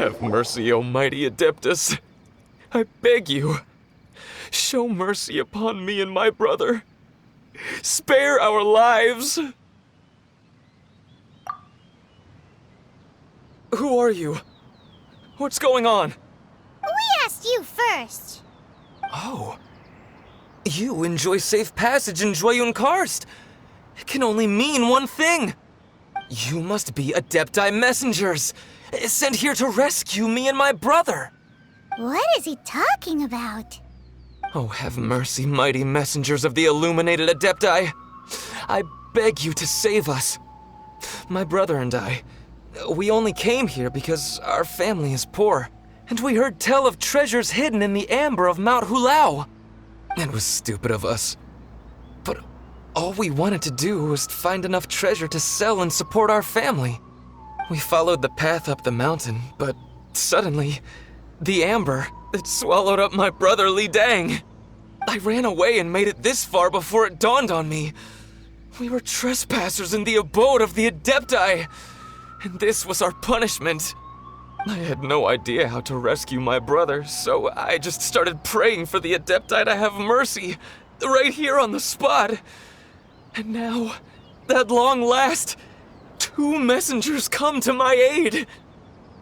Have mercy, O mighty Adeptus. I beg you, show mercy upon me and my brother. Spare our lives! Who are you? What's going on? We asked you first. Oh. You enjoy safe passage in Joyun Karst. It can only mean one thing. You must be Adepti messengers, sent here to rescue me and my brother. What is he talking about? Oh, have mercy, mighty messengers of the illuminated Adepti. I beg you to save us. My brother and I, we only came here because our family is poor, and we heard tell of treasures hidden in the amber of Mount Hulao. It was stupid of us. But all we wanted to do was find enough treasure to sell and support our family. We followed the path up the mountain, but suddenly, the amber, it swallowed up my brother Li Dang. I ran away and made it this far before it dawned on me. We were trespassers in the abode of the Adepti, and this was our punishment. I had no idea how to rescue my brother, so I just started praying for the Adepti to have mercy, right here on the spot. And now, at long last, 2 messengers come to my aid.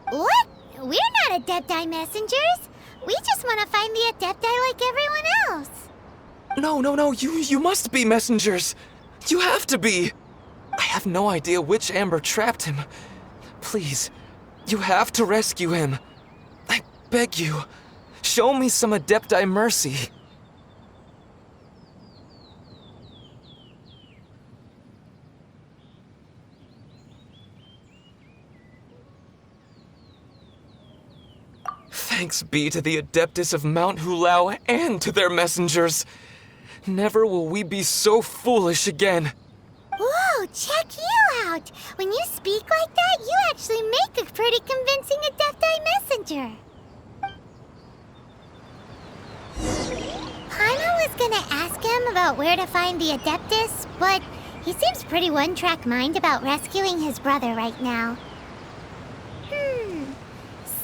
What? We're not Adepti messengers. We just want to find the Adepti like everyone else. No, you must be messengers. You have to be. I have no idea which amber trapped him. Please, you have to rescue him. I beg you, show me some Adepti mercy. Thanks be to the Adeptus of Mount Hulao and to their messengers. Never will we be so foolish again. Whoa, check you out! When you speak like that, you actually make a pretty convincing Adepti messenger. Paimon was gonna ask him about where to find the Adeptus, but he seems pretty one-track mind about rescuing his brother right now.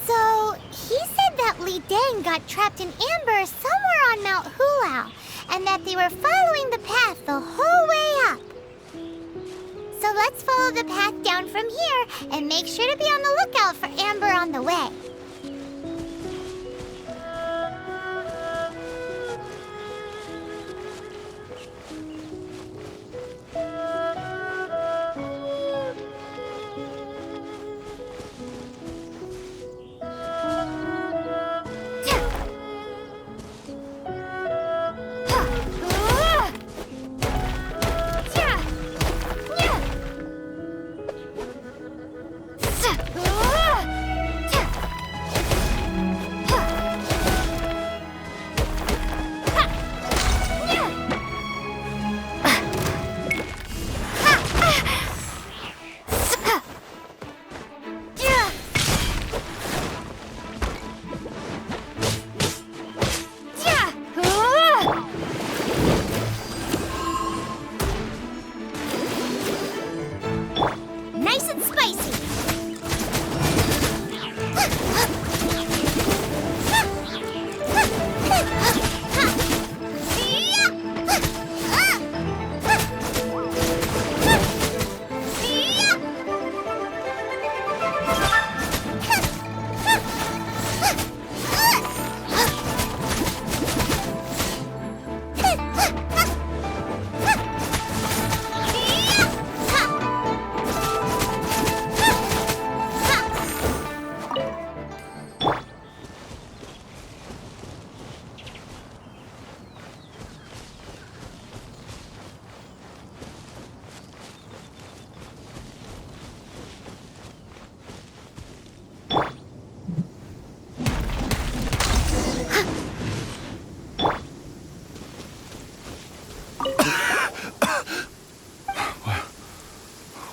So, he said that Li Dang got trapped in amber somewhere on Mount Hulao, and that they were following the path the whole way up. So let's follow the path down from here and make sure to be on the lookout for amber on the way.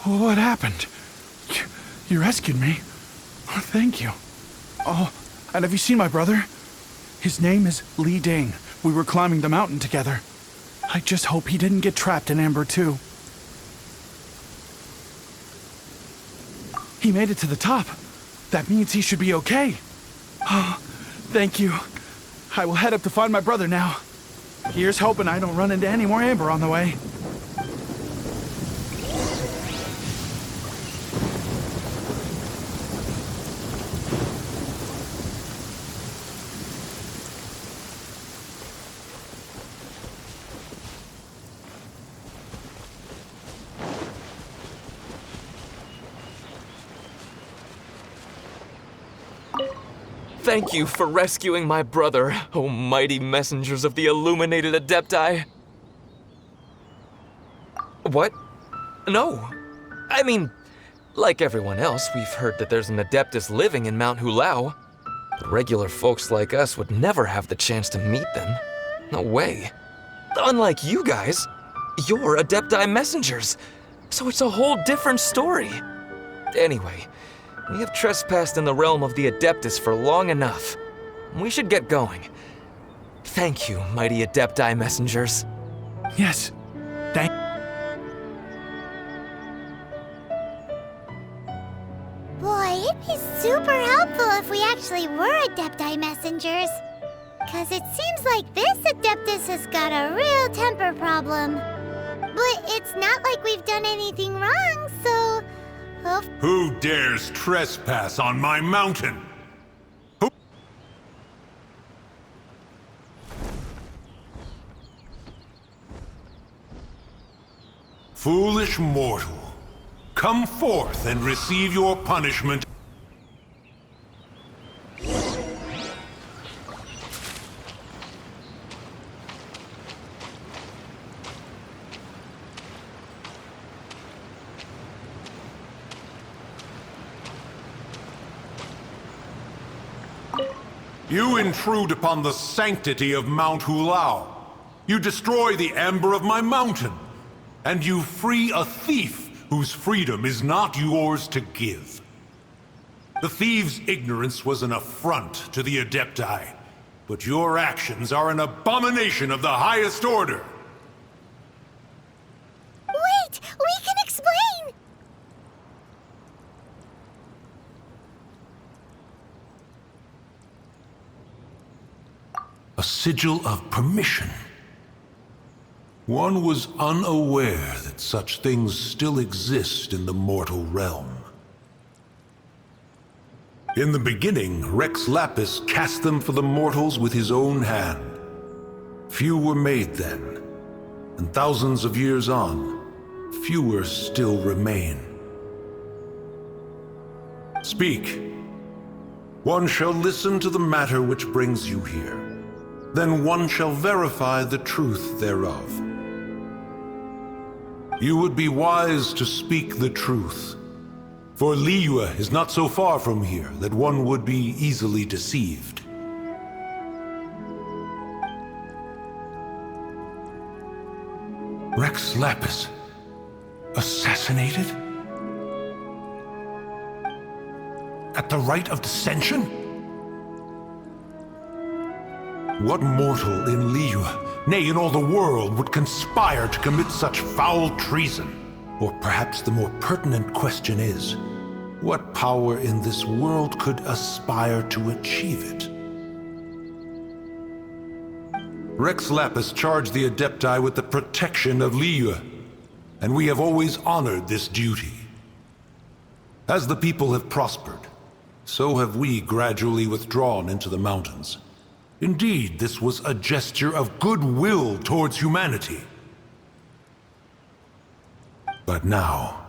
What happened? You rescued me. Oh, thank you. Oh, and have you seen my brother? His name is Li Dang. We were climbing the mountain together. I just hope he didn't get trapped in amber too. He made it to the top. That means he should be okay. Oh, thank you. I will head up to find my brother now. Here's hoping I don't run into any more amber on the way. Thank you for rescuing my brother, O mighty messengers of the illuminated Adepti. What? No. I mean, like everyone else, we've heard that there's an Adeptus living in Mount Hulao. But regular folks like us would never have the chance to meet them. No way. Unlike you guys, you're Adepti messengers, so it's a whole different story. Anyway, we have trespassed in the realm of the Adeptus for long enough. We should get going. Thank you, mighty Adepti messengers. Yes. Thank... Boy, it'd be super helpful if we actually were Adepti messengers. 'Cause it seems like this Adeptus has got a real temper problem. But it's not like we've done anything wrong, so... Who dares trespass on my mountain? Who? Foolish mortal, come forth and receive your punishment. You intrude upon the sanctity of Mount Hulao. You destroy the amber of my mountain. And you free a thief whose freedom is not yours to give. The thief's ignorance was an affront to the Adepti, but your actions are an abomination of the highest order. Wait! We can explain! A sigil of permission. One was unaware that such things still exist in the mortal realm. In the beginning, Rex Lapis cast them for the mortals with his own hand. Few were made then, and thousands of years on, fewer still remain. Speak. One shall listen to the matter which brings you here. Then one shall verify the truth thereof. You would be wise to speak the truth, for Liyue is not so far from here that one would be easily deceived. Rex Lapis, assassinated? At the rite of dissension? What mortal in Liyue, nay, in all the world, would conspire to commit such foul treason? Or perhaps the more pertinent question is, what power in this world could aspire to achieve it? Rex Lapis charged the Adepti with the protection of Liyue, and we have always honored this duty. As the people have prospered, so have we gradually withdrawn into the mountains. Indeed, this was a gesture of goodwill towards humanity. But now,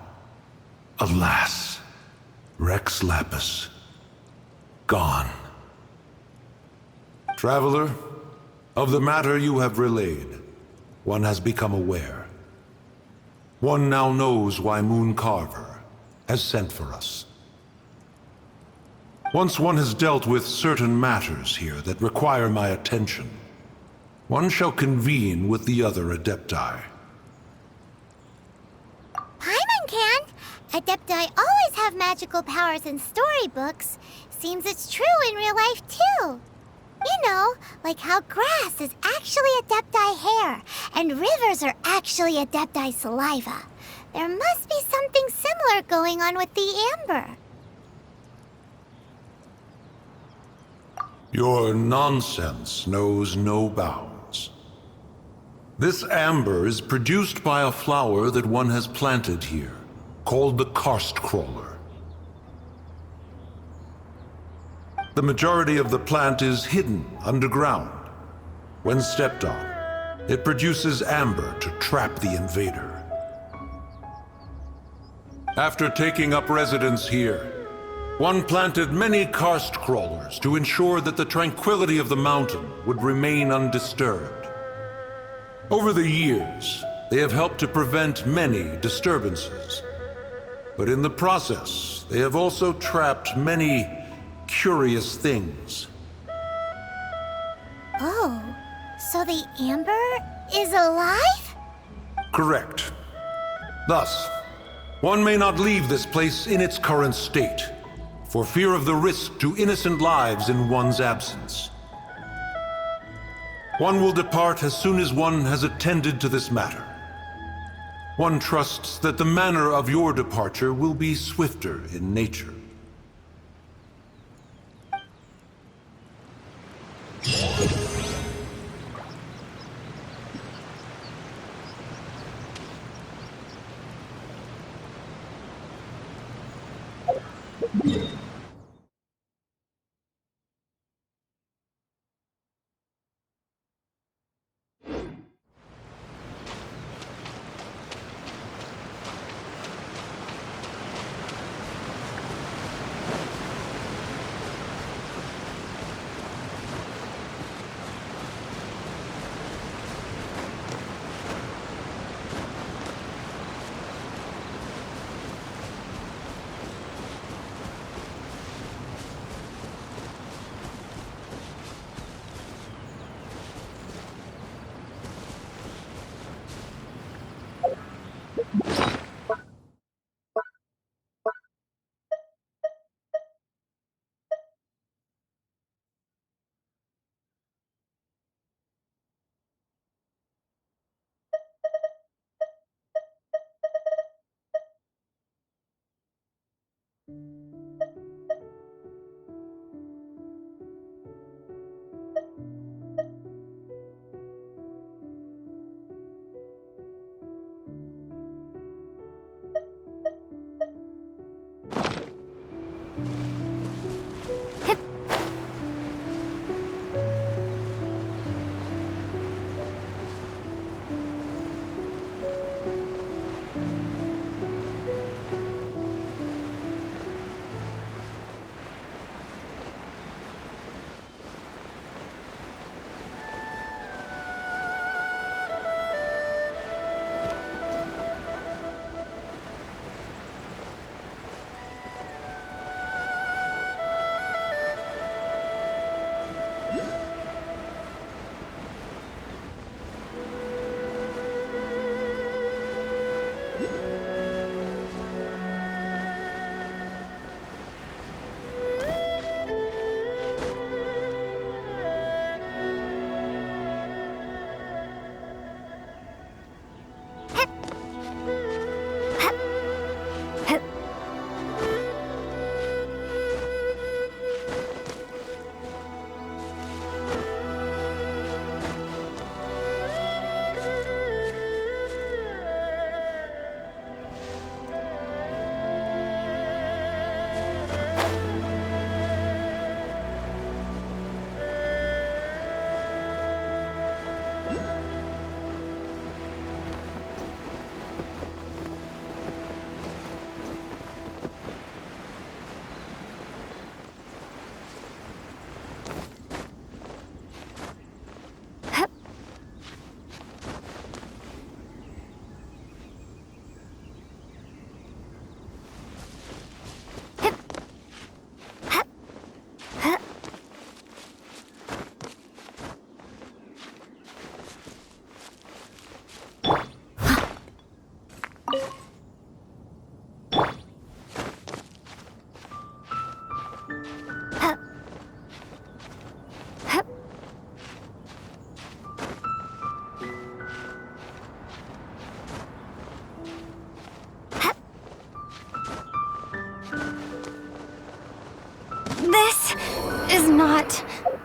alas, Rex Lapis, gone. Traveler, of the matter you have relayed, one has become aware. One now knows why Moon Carver has sent for us. Once one has dealt with certain matters here that require my attention, one shall convene with the other Adepti. Paimon can! Adepti always have magical powers in storybooks. Seems it's true in real life, too. You know, like how grass is actually Adepti hair, and rivers are actually Adepti saliva. There must be something similar going on with the amber. Your nonsense knows no bounds. This amber is produced by a flower that one has planted here, called the karst crawler. The majority of the plant is hidden underground. When stepped on, it produces amber to trap the invader. After taking up residence here, one planted many karst crawlers to ensure that the tranquility of the mountain would remain undisturbed. Over the years, they have helped to prevent many disturbances. But in the process, they have also trapped many curious things. Oh, so the amber is alive? Correct. Thus, one may not leave this place in its current state, for fear of the risk to innocent lives in one's absence. One will depart as soon as one has attended to this matter. One trusts that the manner of your departure will be swifter in nature.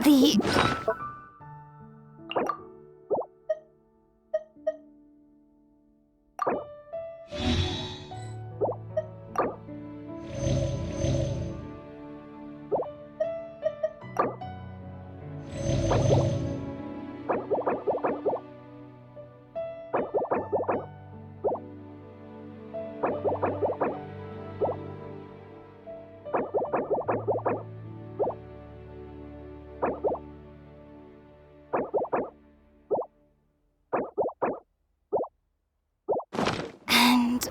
The... And...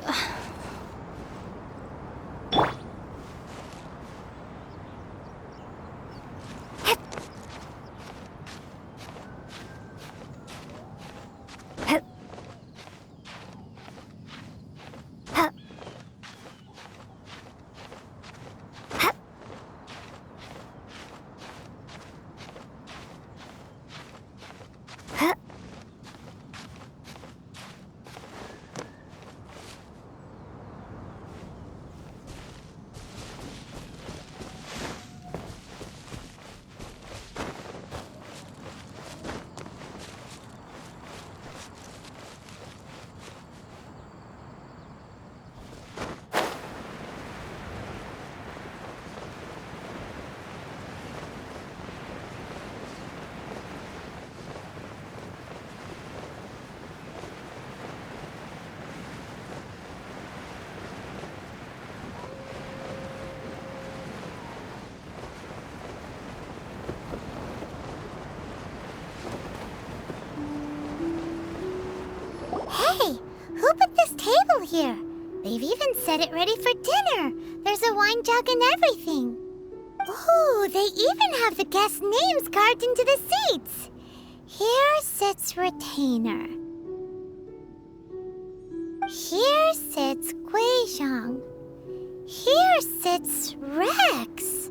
Hey, who put this table here? They've even set it ready for dinner. There's a wine jug and everything. Ooh, they even have the guests' names carved into the seats. Here sits Retainer. Here sits Guizhong. Here sits Rex.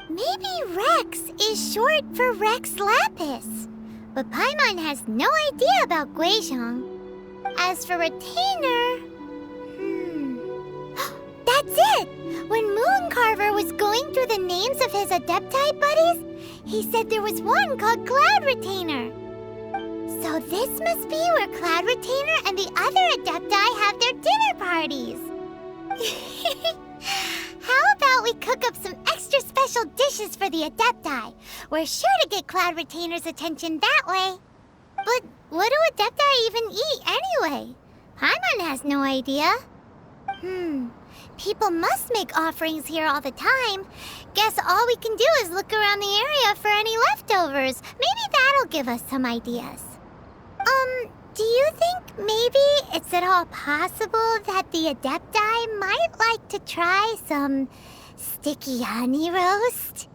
Maybe Rex is short for Rex Lapis. But Paimon has no idea about Guizhong. As for Retainer... That's it! When Mooncarver was going through the names of his Adepti buddies, he said there was one called Cloud Retainer. So this must be where Cloud Retainer and the other Adepti have their dinner parties. How about we cook up some extra special dishes for the Adepti? We're sure to get Cloud Retainer's attention that way. But what do Adepti even eat anyway? Paimon has no idea. People must make offerings here all the time. Guess all we can do is look around the area for any leftovers. Maybe that'll give us some ideas. Do you think maybe it's at all possible that the Adepti might like to try some sticky honey roast?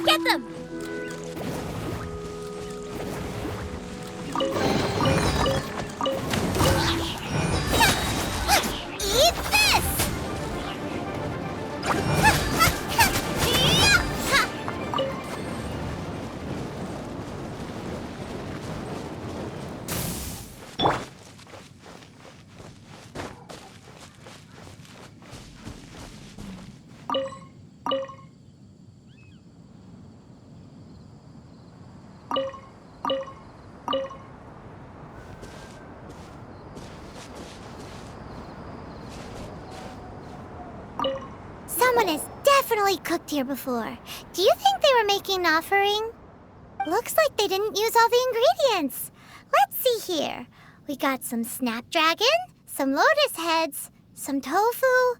Get them! Eat this! Someone has definitely cooked here before. Do you think they were making an offering? Looks like they didn't use all the ingredients. Let's see here. We got some snapdragon, some lotus heads, some tofu.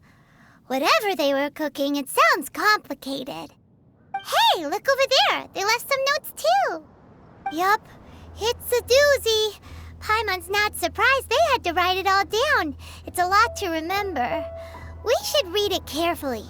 Whatever they were cooking, it sounds complicated. Hey, look over there. They left some notes too. Yup, it's a doozy. Paimon's not surprised they had to write it all down. It's a lot to remember. We should read it carefully.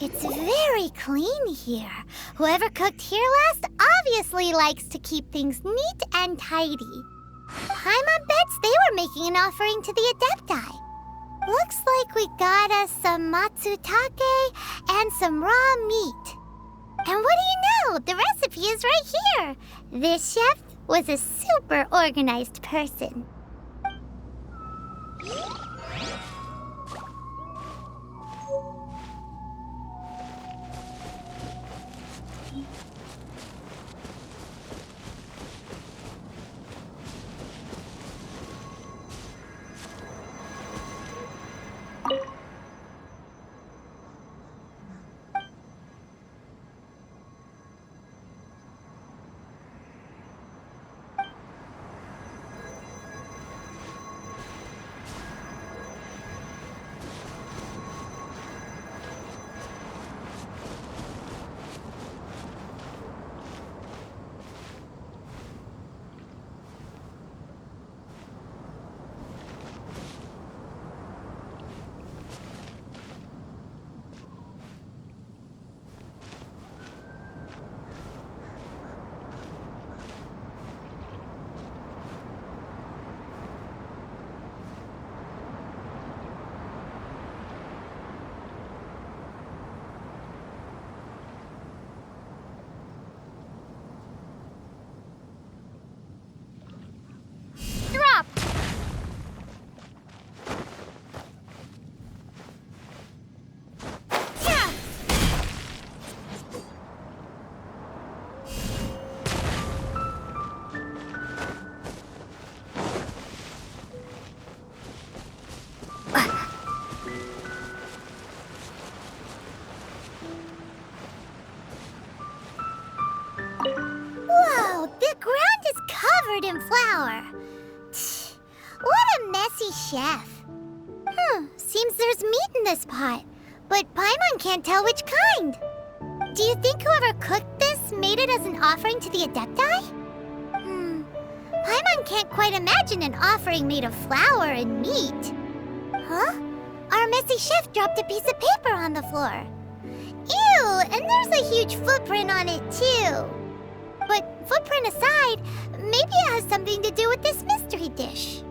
It's very clean here. Whoever cooked here last obviously likes to keep things neat and tidy. Paimon bets they were making an offering to the Adepti. Looks like we got us some matsutake and some raw meat. And what do you know? The recipe is right here. This chef was a super organized person. Drop! Yeah! Whoa, the ground is covered in flour. What a messy chef. Seems there's meat in this pot, but Paimon can't tell which kind. Do you think whoever cooked this made it as an offering to the Adepti? Paimon can't quite imagine an offering made of flour and meat. Huh? Our messy chef dropped a piece of paper on the floor. Ew, and there's a huge footprint on it too. But footprint aside, maybe it has something to do with this mystery dish.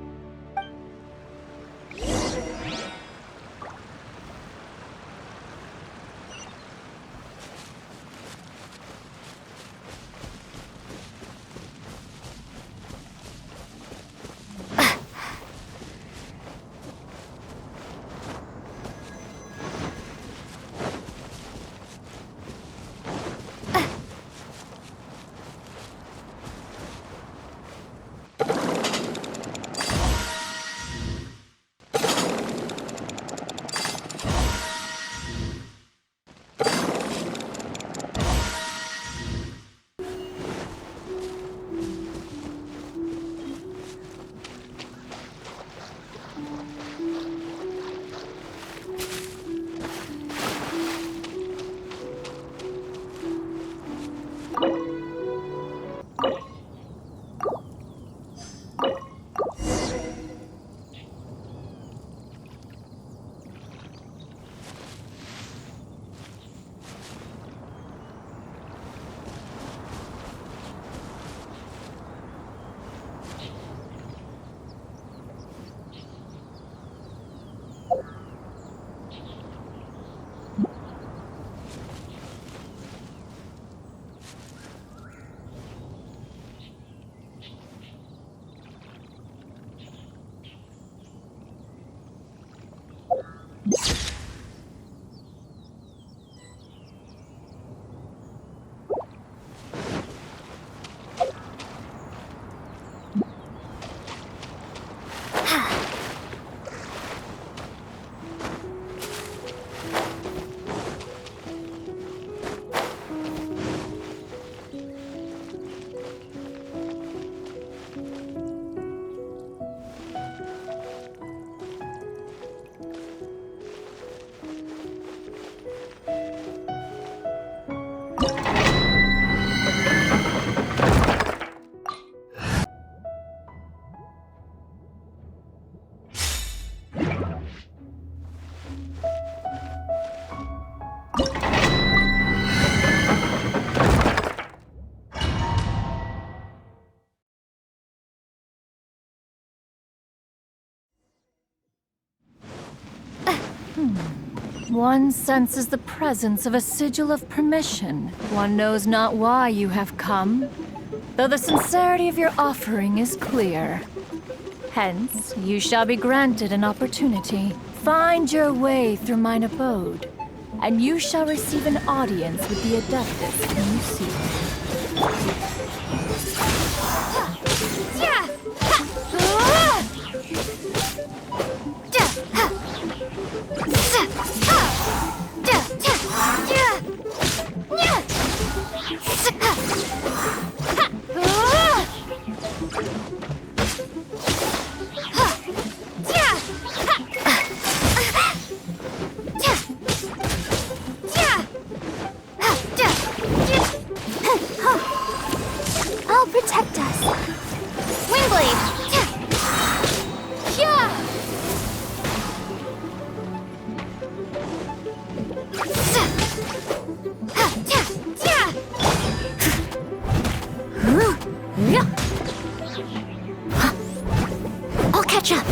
One senses the presence of a sigil of permission. One knows not why you have come, though the sincerity of your offering is clear. Hence, you shall be granted an opportunity. Find your way through mine abode, and you shall receive an audience with the Adeptus whom you seek. I'll protect us. Wingblade! I'll catch up.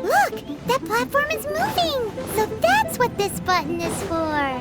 Look! That platform is moving! So that's what this button is for!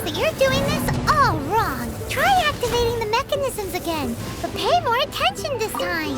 You're doing this all wrong. Try activating the mechanisms again, but pay more attention this time.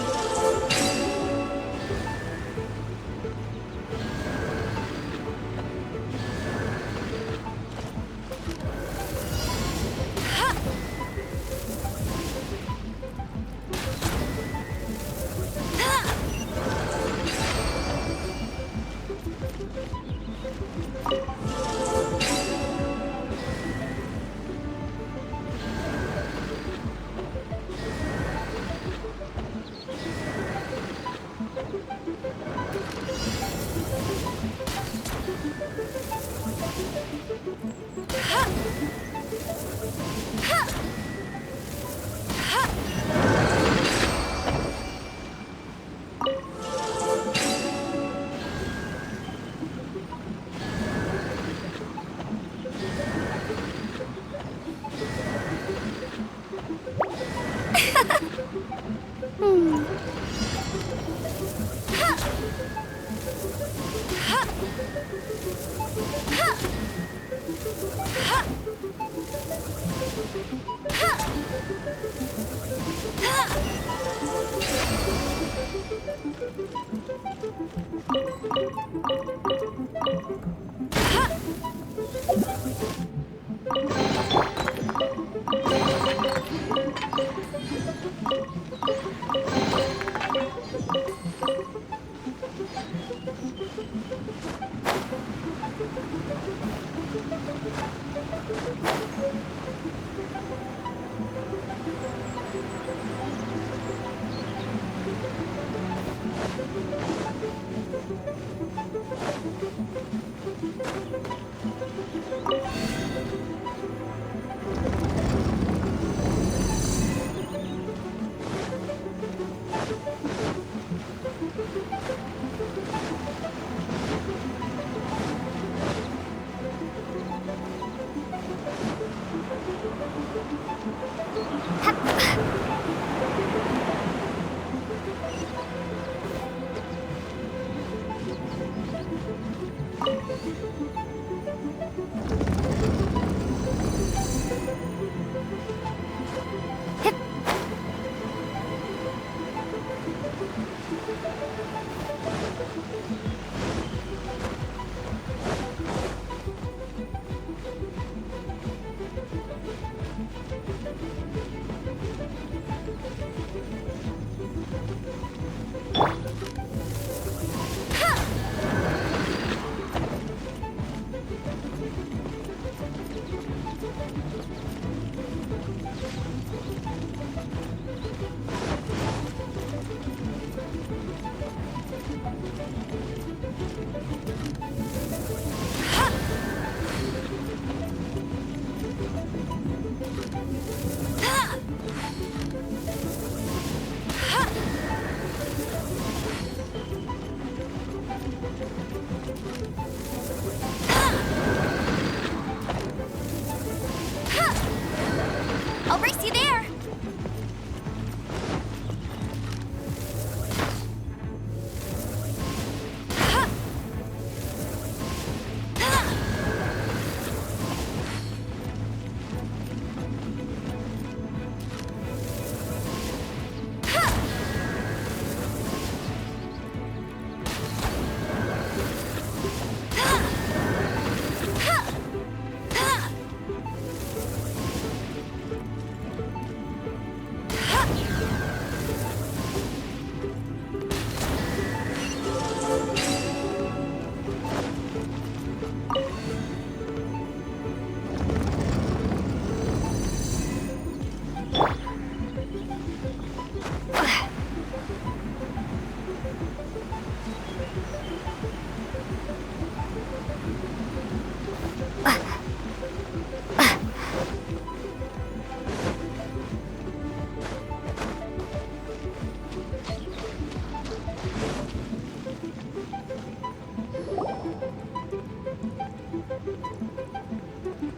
I'll race you there!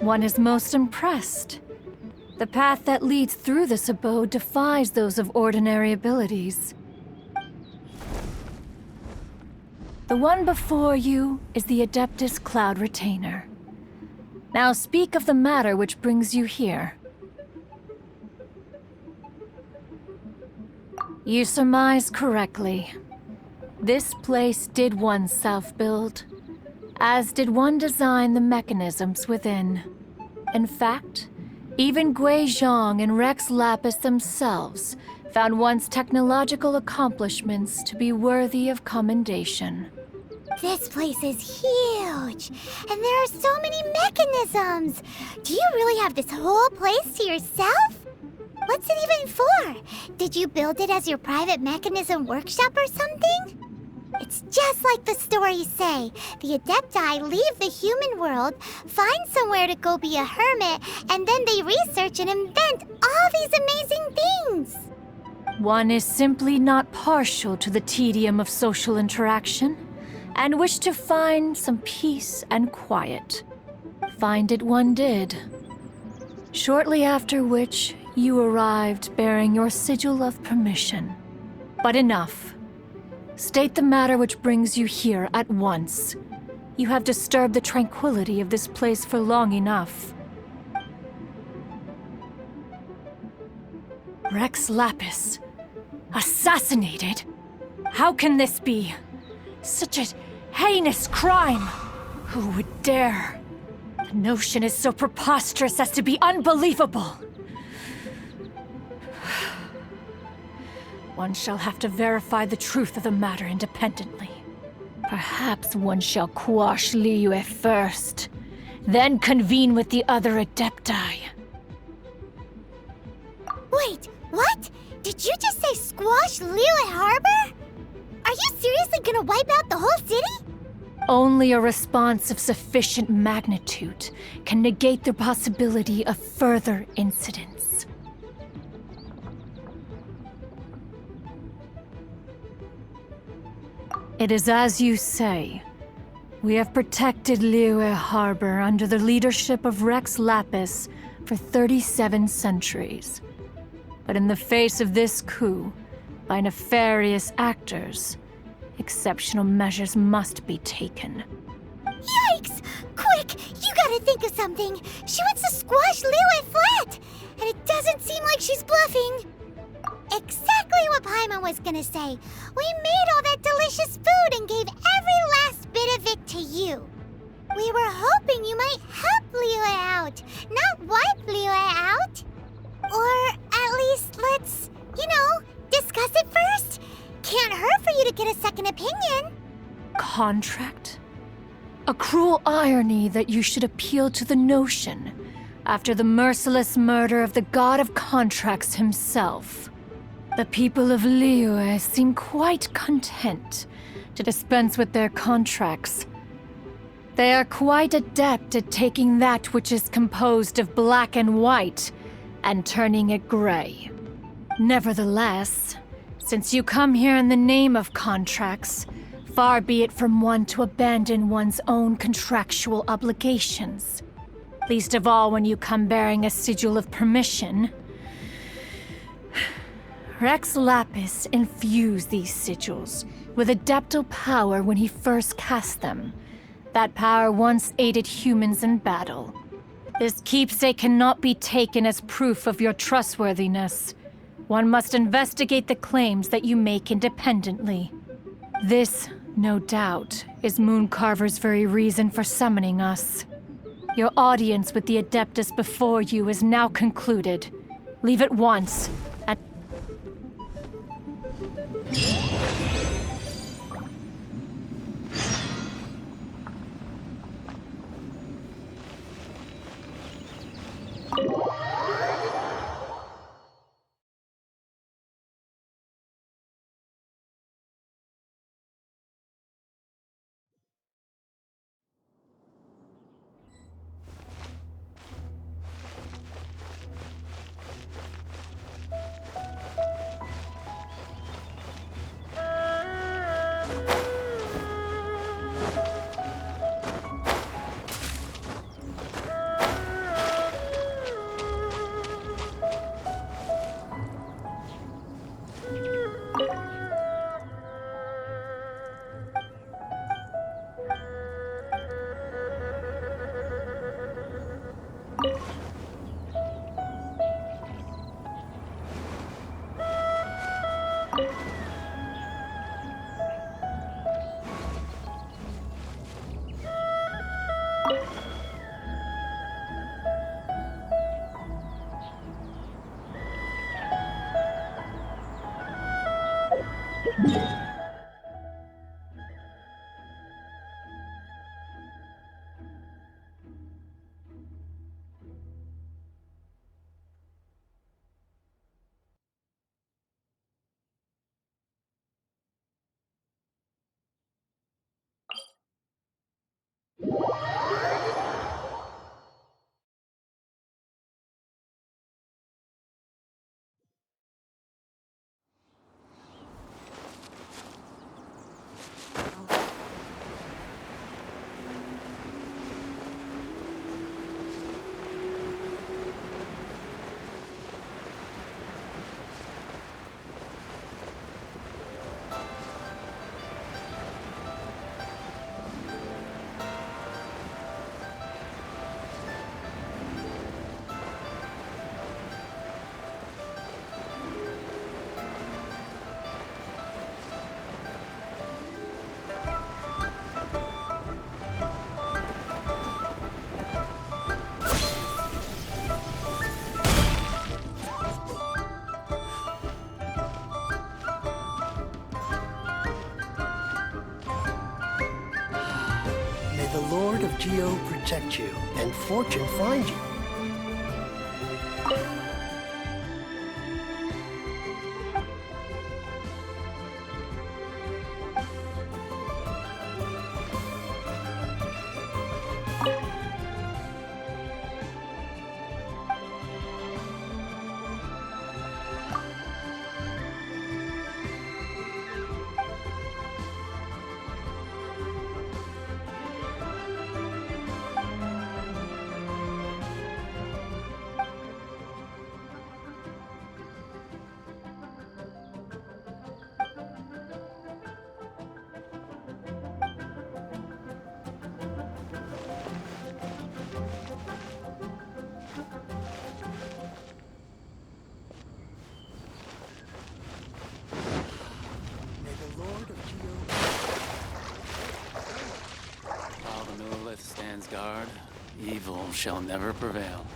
One is most impressed. The path that leads through this abode defies those of ordinary abilities. The one before you is the Adeptus Cloud Retainer. Now speak of the matter which brings you here. You surmise correctly. This place did once self-build, as did one design the mechanisms within. In fact, even Gui Zhang and Rex Lapis themselves found one's technological accomplishments to be worthy of commendation. This place is huge, and there are so many mechanisms. Do you really have this whole place to yourself? What's it even for? Did you build it as your private mechanism workshop or something? It's just like the stories say. The Adepti leave the human world, find somewhere to go be a hermit, and then they research and invent all these amazing things. One is simply not partial to the tedium of social interaction, and wished to find some peace and quiet. Find it one did. Shortly after which, you arrived bearing your sigil of permission. But enough. State the matter which brings you here at once. You have disturbed the tranquility of this place for long enough. Rex Lapis. Assassinated? How can this be? Such a heinous crime! Who would dare? The notion is so preposterous as to be unbelievable. One shall have to verify the truth of the matter independently. Perhaps one shall quash Liyue first, then convene with the other Adepti. Wait, what? Did you just say squash Liyue Harbor? Are you seriously gonna wipe out the whole city? Only a response of sufficient magnitude can negate the possibility of further incidents. It is as you say. We have protected Liyue Harbor under the leadership of Rex Lapis for 37 centuries. But in the face of this coup, by nefarious actors, exceptional measures must be taken. Yikes! Quick, you gotta think of something. She wants to squash Liyue flat, and it doesn't seem like she's bluffing. Exactly what Paimon was gonna say. We made all that delicious food and gave every last bit of it to you. We were hoping you might help Liyue out, not wipe Liyue out. Or at least let's, discuss it first. Can't hurt for you to get a second opinion. Contract? A cruel irony that you should appeal to the notion after the merciless murder of the god of contracts himself. The people of Liyue seem quite content to dispense with their contracts. They are quite adept at taking that which is composed of black and white and turning it gray. Nevertheless, since you come here in the name of contracts, far be it from one to abandon one's own contractual obligations. Least of all when you come bearing a sigil of permission. Rex Lapis infused these sigils with adeptal power when he first cast them. That power once aided humans in battle. This keepsake cannot be taken as proof of your trustworthiness. One must investigate the claims that you make independently. This, no doubt, is Mooncarver's very reason for summoning us. Your audience with the Adeptus before you is now concluded. Leave at once, and... The Lord of Geo protect you, and fortune find you. Asgard, evil shall never prevail.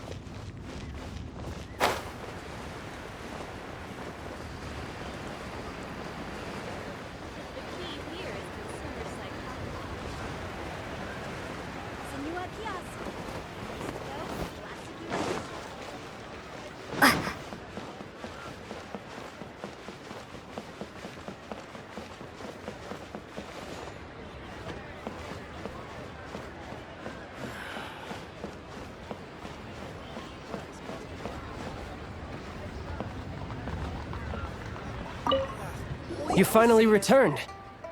You finally returned.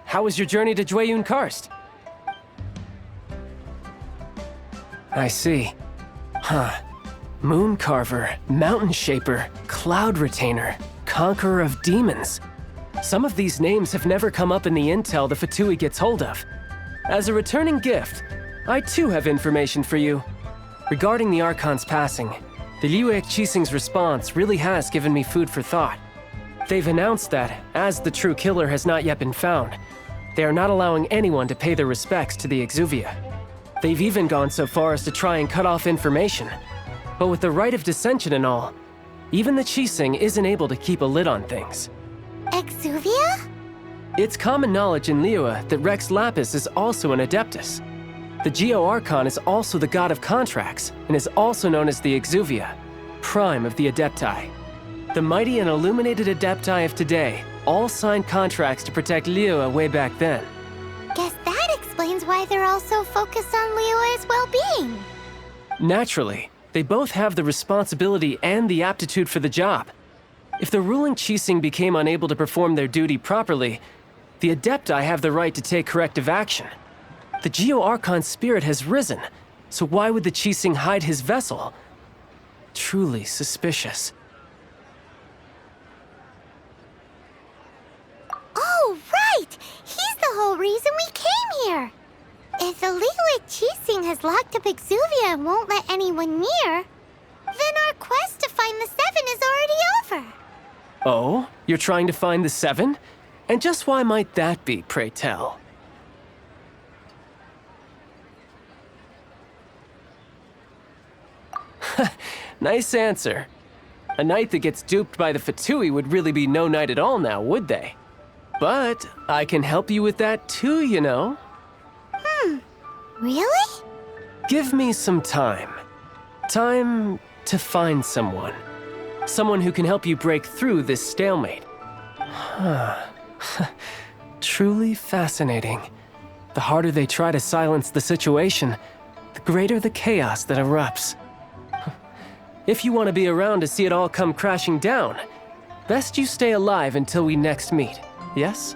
How was your journey to Jueyun Karst? I see. Huh. Moon Carver, Mountain Shaper, Cloud Retainer, Conqueror of Demons. Some of these names have never come up in the intel the Fatui gets hold of. As a returning gift, I too have information for you. Regarding the Archon's passing, the Liu Qixing's response really has given me food for thought. They've announced that, as the true killer has not yet been found, they are not allowing anyone to pay their respects to the Exuvia. They've even gone so far as to try and cut off information. But with the right of dissension and all, even the Qixing isn't able to keep a lid on things. Exuvia? It's common knowledge in Liyue that Rex Lapis is also an Adeptus. The Geo Archon is also the god of contracts, and is also known as the Exuvia, prime of the Adepti. The mighty and illuminated Adepti of today all signed contracts to protect Liyue way back then. Guess that explains why they're all so focused on Liyue's well-being. Naturally, they both have the responsibility and the aptitude for the job. If the ruling Qixing became unable to perform their duty properly, the Adepti have the right to take corrective action. The Geo Archon's spirit has risen, so why would the Qixing hide his vessel? Truly suspicious. Oh, right! He's the whole reason we came here! If the Liyue Qixing has locked up Exuvia and won't let anyone near, then our quest to find the Seven is already over. Oh? You're trying to find the Seven? And just why might that be, pray tell? Nice answer. A knight that gets duped by the Fatui would really be no knight at all now, would they? But I can help you with that too, you know. Really? Give me some time. Time to find someone. Someone who can help you break through this stalemate. Truly fascinating. The harder they try to silence the situation, the greater the chaos that erupts. If you want to be around to see it all come crashing down, best you stay alive until we next meet, yes?